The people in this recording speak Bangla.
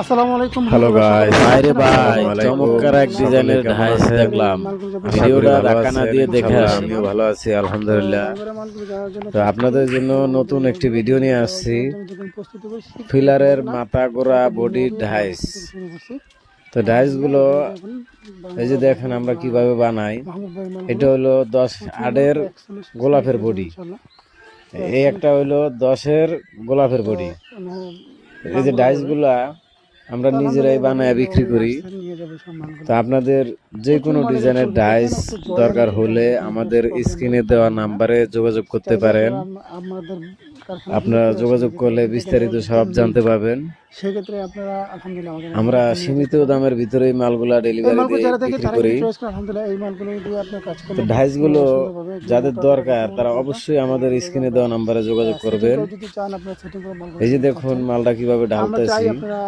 আসসালামু আলাইকুম। হ্যালো গাইস, বাইরে ভাই আসসালামু চমৎকার এক আলাইকুম। ডিজাইনের সকলে কেমন ঢাইস আছেন? দেখলাম। আশা ভিডিওটা করি ভালো ধাক্কা না আছেন। দিয়ে দেখে ইনশাআল্লাহ আসি। আমিও ভালো আছি আলহামদুলিল্লাহ। তো আপনাদের জন্য নতুন একটি ভিডিও নিয়ে আসছি, ফিলারের মাথা গোড়া বডি ঢাইস। তো ঢাইস গুলো এই যে দেখেন আমরা কিভাবে বানাই। এটা হলো 10-8 গোলাপের বডি, এই একটা হইলো 10 গোলাপের বডি। এই যে ডাইস গুলা আমরা নিজেরাই বানায় বিক্রি করি। তো আপনাদের যে কোনো ডিজাইনের ডাইস দরকার হলে আমাদের স্ক্রিনে দেওয়া নাম্বারে যোগাযোগ করতে পারেন। আপনারা যোগাযোগ করলে বিস্তারিত সব জানতে পারবেন। সেক্ষেত্রে আপনারা আলহামদুলিল্লাহ আমরা সীমিত দামের ভিতরেই মালগুলা ডেলিভারি দিয়ে বিক্রি করি। আলহামদুলিল্লাহ এই মালগুলো দিয়ে আপনার কাজ তো করলে ডাইস গুলো যাদের দরকার তারা অবশ্যই আমাদের স্ক্রিনে দেওয়া নাম্বারে যোগাযোগ করবেন। যদি চান আপনারা সেটিং করে মাল এই যে দেখুন মালটা কিভাবে আমরা চাই ঢালতেছি। আপনারা